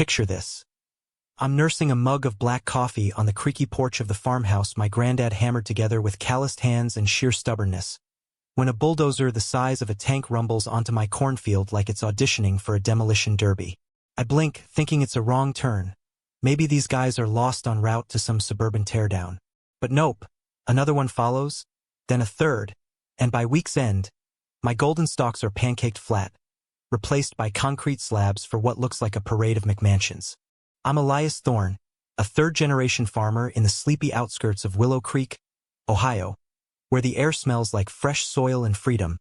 Picture this. I'm nursing a mug of black coffee on the creaky porch of the farmhouse my granddad hammered together with calloused hands and sheer stubbornness, when a bulldozer the size of a tank rumbles onto my cornfield like it's auditioning for a demolition derby. I blink, thinking it's a wrong turn. Maybe these guys are lost en route to some suburban teardown. But nope, another one follows, then a third, and by week's end, my golden stalks are pancaked flat, replaced by concrete slabs for what looks like a parade of McMansions. I'm Elias Thorne, a third-generation farmer in the sleepy outskirts of Willow Creek, Ohio, where the air smells like fresh soil and freedom,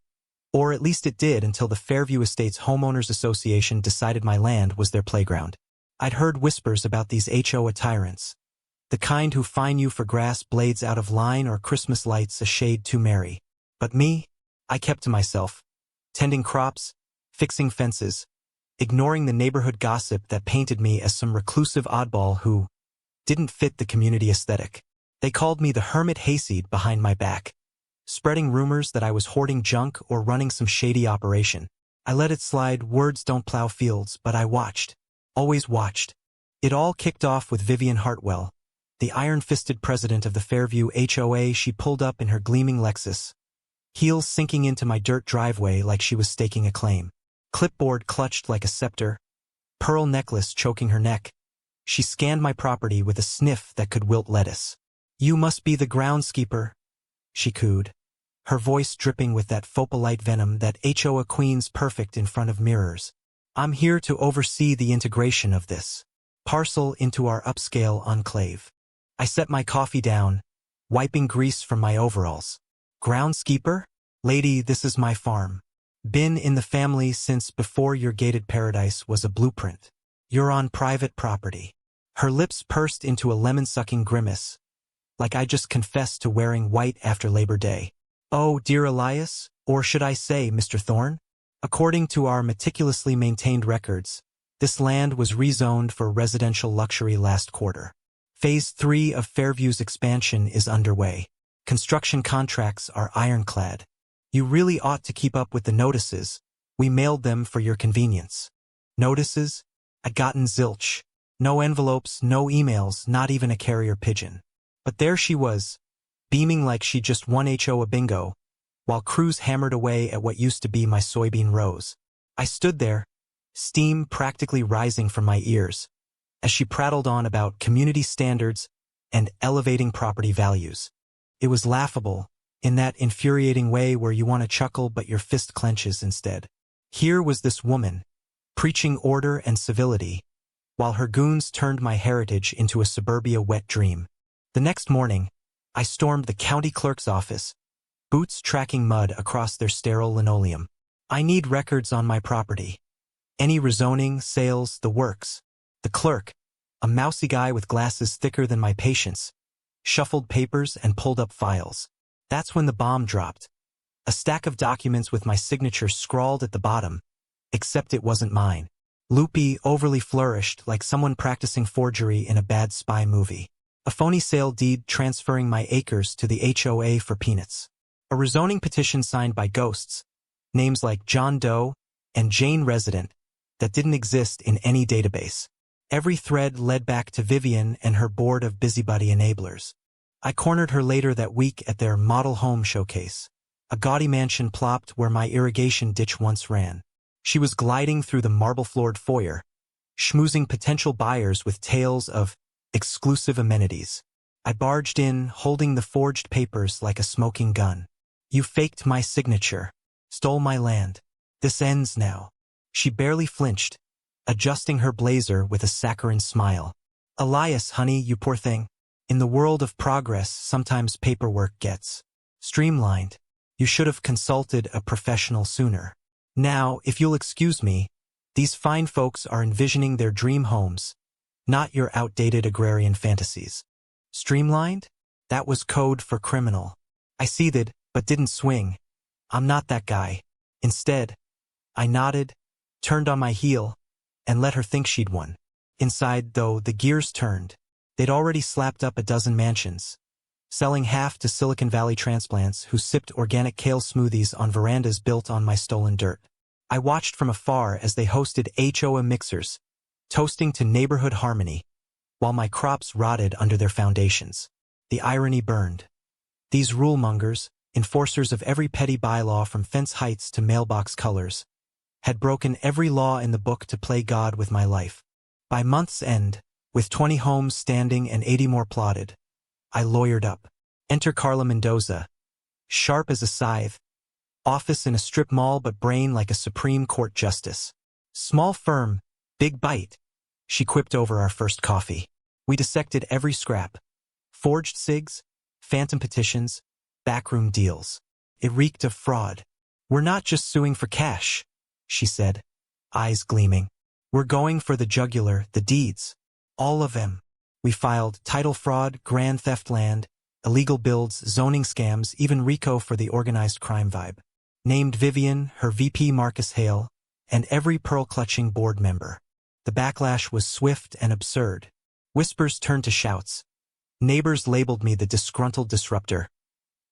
or at least it did until the Fairview Estates Homeowners Association decided my land was their playground. I'd heard whispers about these HOA tyrants, the kind who fine you for grass blades out of line or Christmas lights a shade too merry. But me, I kept to myself, tending crops, fixing fences, ignoring the neighborhood gossip that painted me as some reclusive oddball who didn't fit the community aesthetic. They called me the hermit hayseed behind my back, spreading rumors that I was hoarding junk or running some shady operation. I let it slide, words don't plow fields, but I watched, always watched. It all kicked off with Vivian Hartwell, the iron-fisted president of the Fairview HOA. She pulled up in her gleaming Lexus, heels sinking into my dirt driveway like she was staking a claim. Clipboard clutched like a scepter, pearl necklace choking her neck. She scanned my property with a sniff that could wilt lettuce. "You must be the groundskeeper," she cooed, her voice dripping with that fopalite venom that HOA queens perfect in front of mirrors. "I'm here to oversee the integration of this parcel into our upscale enclave." I set my coffee down, wiping grease from my overalls. "Groundskeeper? Lady, this is my farm. Been in the family since before your gated paradise was a blueprint. You're on private property." Her lips pursed into a lemon-sucking grimace, like I just confessed to wearing white after Labor Day. "Oh, dear Elias, or should I say, Mr. Thorne? According to our meticulously maintained records, this land was rezoned for residential luxury last quarter. Phase 3 of Fairview's expansion is underway. Construction contracts are ironclad. You really ought to keep up with the notices. We mailed them for your convenience." Notices? I'd gotten zilch. No envelopes, no emails, not even a carrier pigeon. But there she was, beaming like she just won HOA bingo, while crews hammered away at what used to be my soybean rows. I stood there, steam practically rising from my ears, as she prattled on about community standards and elevating property values. It was laughable, in that infuriating way where you want to chuckle but your fist clenches instead. Here was this woman, preaching order and civility, while her goons turned my heritage into a suburbia wet dream. The next morning, I stormed the county clerk's office, boots tracking mud across their sterile linoleum. "I need records on my property. Any rezoning, sales, the works." The clerk, a mousy guy with glasses thicker than my patience, shuffled papers and pulled up files. That's when the bomb dropped. A stack of documents with my signature scrawled at the bottom, except it wasn't mine. Loopy, overly flourished, like someone practicing forgery in a bad spy movie. A phony sale deed transferring my acres to the HOA for peanuts. A rezoning petition signed by ghosts, names like John Doe and Jane Resident, that didn't exist in any database. Every thread led back to Vivian and her board of busybody enablers. I cornered her later that week at their model home showcase. A gaudy mansion plopped where my irrigation ditch once ran. She was gliding through the marble-floored foyer, schmoozing potential buyers with tales of exclusive amenities. I barged in, holding the forged papers like a smoking gun. "You faked my signature, stole my land. This ends now." She barely flinched, adjusting her blazer with a saccharine smile. "Elias, honey, you poor thing. In the world of progress, sometimes paperwork gets streamlined. You should have consulted a professional sooner. Now, if you'll excuse me, these fine folks are envisioning their dream homes, not your outdated agrarian fantasies." Streamlined? That was code for criminal. I seethed, but didn't swing. I'm not that guy. Instead, I nodded, turned on my heel, and let her think she'd won. Inside, though, the gears turned. They'd already slapped up a dozen mansions, selling half to Silicon Valley transplants who sipped organic kale smoothies on verandas built on my stolen dirt. I watched from afar as they hosted HOA mixers, toasting to neighborhood harmony, while my crops rotted under their foundations. The irony burned. These rule-mongers, enforcers of every petty bylaw from fence heights to mailbox colors, had broken every law in the book to play God with my life. By month's end, with 20 homes standing and 80 more plotted, I lawyered up. Enter Carla Mendoza, sharp as a scythe, office in a strip mall but brain like a Supreme Court justice. Small firm, big bite, she quipped over our first coffee. We dissected every scrap. Forged cigs, phantom petitions, backroom deals. It reeked of fraud. We're not just suing for cash, she said, eyes gleaming. We're going for the jugular, the deeds. All of them. We filed title fraud, grand theft land, illegal builds, zoning scams, even RICO for the organized crime vibe. Named Vivian, her VP Marcus Hale, and every pearl-clutching board member. The backlash was swift and absurd. Whispers turned to shouts. Neighbors labeled me the disgruntled disruptor,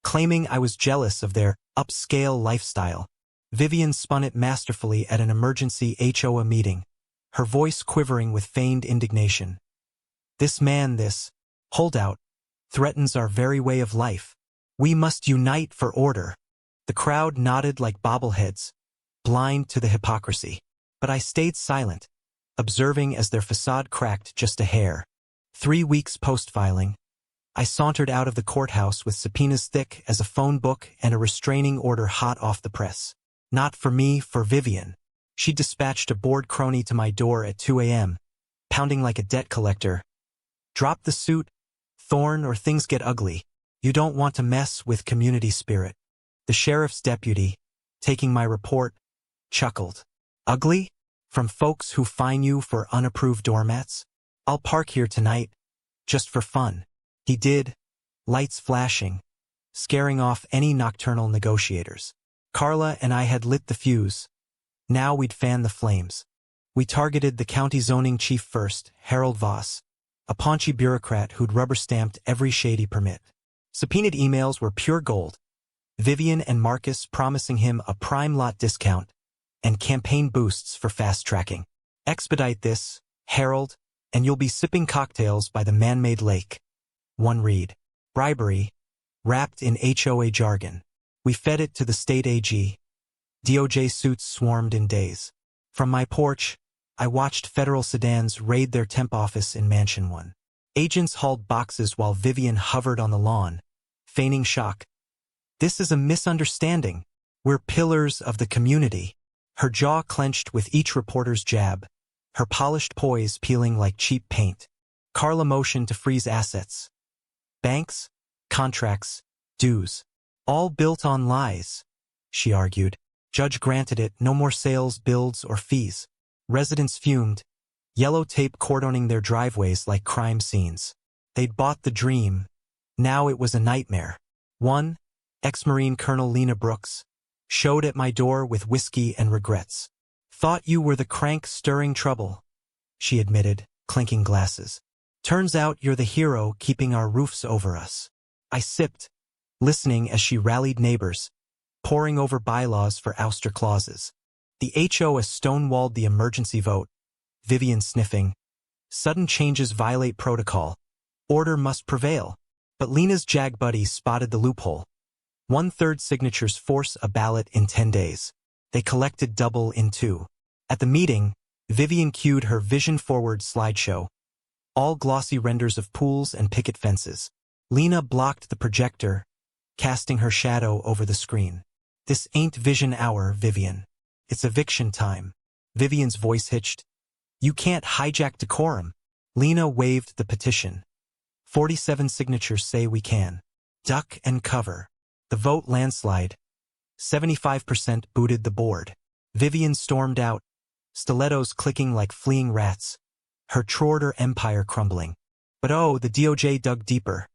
claiming I was jealous of their upscale lifestyle. Vivian spun it masterfully at an emergency HOA meeting, her voice quivering with feigned indignation. This man, this holdout, threatens our very way of life. We must unite for order. The crowd nodded like bobbleheads, blind to the hypocrisy. But I stayed silent, observing as their facade cracked just a hair. 3 weeks post-filing, I sauntered out of the courthouse with subpoenas thick as a phone book and a restraining order hot off the press. Not for me, for Vivian. She dispatched a bored crony to my door at 2 a.m., pounding like a debt collector. Drop the suit, Thorne, or things get ugly. You don't want to mess with community spirit. The sheriff's deputy, taking my report, chuckled. Ugly? From folks who fine you for unapproved doormats? I'll park here tonight, just for fun. He did, lights flashing, scaring off any nocturnal negotiators. Carla and I had lit the fuse. Now we'd fan the flames. We targeted the county zoning chief first, Harold Voss, a paunchy bureaucrat who'd rubber-stamped every shady permit. Subpoenaed emails were pure gold. Vivian and Marcus promising him a prime lot discount and campaign boosts for fast-tracking. Expedite this, Harold, and you'll be sipping cocktails by the man-made lake. One read. Bribery, wrapped in HOA jargon. We fed it to the state AG. DOJ suits swarmed in days. From my porch, I watched federal sedans raid their temp office in Mansion 1. Agents hauled boxes while Vivian hovered on the lawn, feigning shock. This is a misunderstanding. We're pillars of the community. Her jaw clenched with each reporter's jab, her polished poise peeling like cheap paint. Carla motioned to freeze assets. Banks, contracts, dues. All built on lies, she argued. Judge granted it, no more sales, builds, or fees. Residents fumed, yellow tape cordoning their driveways like crime scenes. They'd bought the dream. Now it was a nightmare. One, ex-Marine Colonel Lena Brooks, showed at my door with whiskey and regrets. Thought you were the crank stirring trouble, she admitted, clinking glasses. Turns out you're the hero keeping our roofs over us. I sipped, listening as she rallied neighbors, poring over bylaws for ouster clauses. The HOA stonewalled the emergency vote, Vivian sniffing. Sudden changes violate protocol. Order must prevail. But Lena's JAG buddies spotted the loophole. 1/3 signatures force a ballot in 10 days. They collected double in 2. At the meeting, Vivian cued her vision-forward slideshow. All glossy renders of pools and picket fences. Lena blocked the projector, casting her shadow over the screen. This ain't vision hour, Vivian. It's eviction time. Vivian's voice hitched. You can't hijack decorum. Lena waved the petition. 47 signatures say we can. Duck and cover. The vote landslide. 75% booted the board. Vivian stormed out, stilettos clicking like fleeing rats, her Troorder empire crumbling. But oh, the DOJ dug deeper.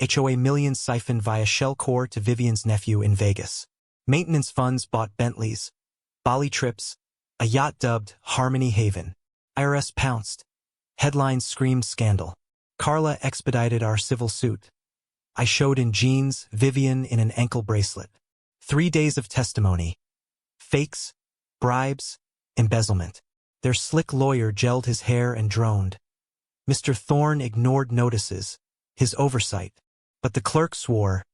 HOA millions siphoned via shell core to Vivian's nephew in Vegas. Maintenance funds bought Bentleys, Bali trips, a yacht dubbed Harmony Haven. IRS pounced. Headlines screamed scandal. Carla expedited our civil suit. I showed in jeans, Vivian in an ankle bracelet. 3 days of testimony. Fakes, bribes, embezzlement. Their slick lawyer gelled his hair and droned. Mr. Thorne ignored notices, his oversight. But the clerk swore.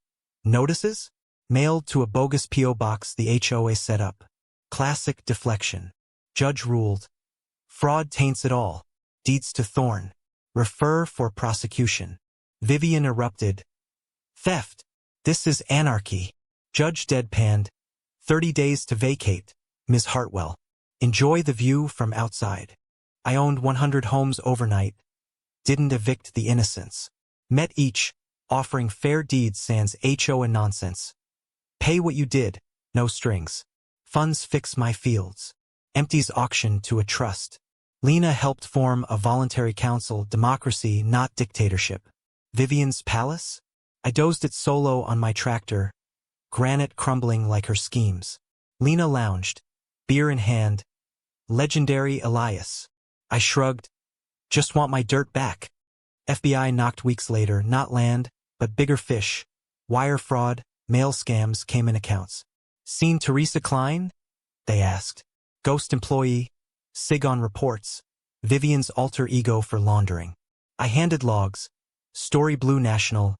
Notices? Mailed to a bogus P.O. box the HOA set up. Classic deflection. Judge ruled. Fraud taints it all. Deeds to Thorne. Refer for prosecution. Vivian erupted. Theft. This is anarchy. Judge deadpanned. 30 days to vacate, Ms. Hartwell. Enjoy the view from outside. I owned 100 homes overnight. Didn't evict the innocents. Met each, offering fair deeds sans HOA nonsense. Pay what you did, no strings. Funds fix my fields. Empties auction to a trust. Lena helped form a voluntary council, democracy, not dictatorship. Vivian's palace? I dozed it solo on my tractor, granite crumbling like her schemes. Lena lounged, beer in hand. Legendary Elias. I shrugged. Just want my dirt back. FBI knocked weeks later, not land, but bigger fish. Wire fraud, mail scams came in accounts. Seen Teresa Klein? They asked. Ghost employee. SIG on reports. Vivian's alter ego for laundering. I handed logs. Story Blue National.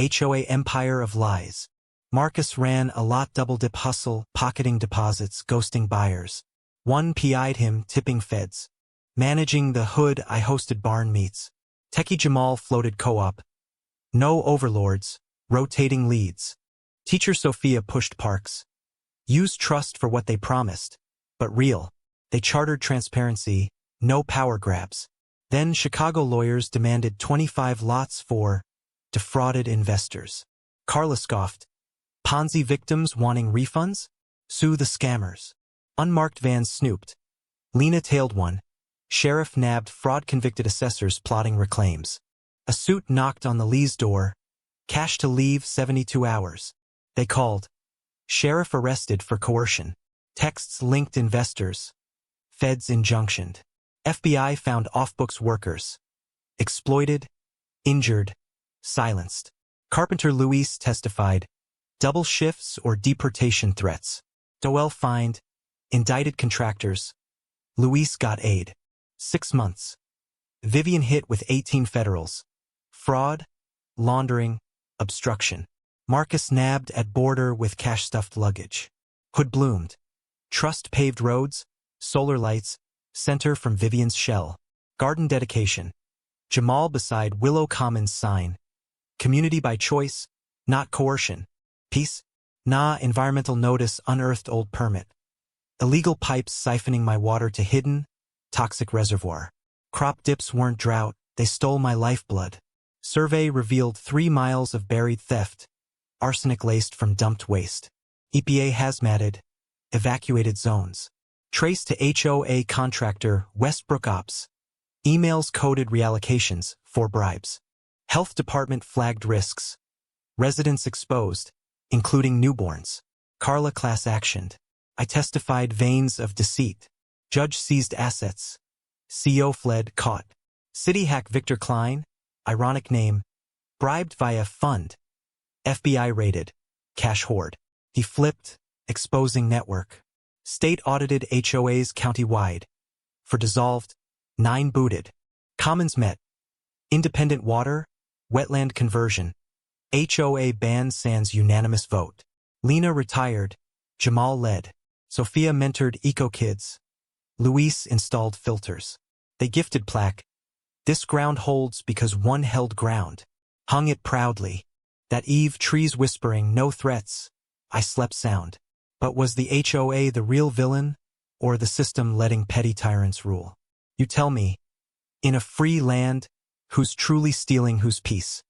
HOA Empire of Lies. Marcus ran a lot double-dip hustle, pocketing deposits, ghosting buyers. One PI'd him, tipping feds. Managing the hood, I hosted barn meets. Techie Jamal floated co-op. No overlords, rotating leads. Teacher Sophia pushed parks. Used trust for what they promised, but real. They chartered transparency, no power grabs. Then Chicago lawyers demanded 25 lots for defrauded investors. Carla scoffed. Ponzi victims wanting refunds? Sue the scammers. Unmarked vans snooped. Lena tailed one. Sheriff nabbed fraud-convicted assessors plotting reclaims. A suit knocked on the Lee's door. Cash to leave 72 hours. They called. Sheriff arrested for coercion. Texts linked investors. Feds injunctioned. FBI found off-books workers. Exploited, injured, silenced. Carpenter Luis testified. Double shifts or deportation threats. Doel fined. Indicted contractors. Luis got aid. 6 months. Vivian hit with 18 federals. Fraud, laundering, obstruction. Marcus nabbed at border with cash-stuffed luggage. Hood bloomed. Trust paved roads, solar lights, center from Vivian's shell. Garden dedication. Jamal beside Willow Commons sign. Community by choice, not coercion. Peace? Nah, environmental notice unearthed old permit. Illegal pipes siphoning my water to hidden, toxic reservoir. Crop dips weren't drought, they stole my lifeblood. Survey revealed 3 miles of buried theft, arsenic laced from dumped waste. EPA hazmated, evacuated zones. Traced to HOA contractor Westbrook Ops. Emails coded reallocations for bribes. Health department flagged risks. Residents exposed, including newborns. Carla class actioned. I testified veins of deceit. Judge seized assets. CO fled, caught. City hack Victor Klein, ironic name, bribed via fund. FBI raided. Cash hoard. He flipped, exposing network. State audited HOAs countywide. For dissolved, 9 booted. Commons met. Independent water, wetland conversion. HOA banned sans unanimous vote. Lena retired. Jamal led. Sophia mentored eco-kids. Luis installed filters. They gifted plaque. This ground holds because one held ground. Hung it proudly. That eve, trees whispering, no threats. I slept sound. But was the HOA the real villain, or the system letting petty tyrants rule? You tell me. In a free land, who's truly stealing whose peace?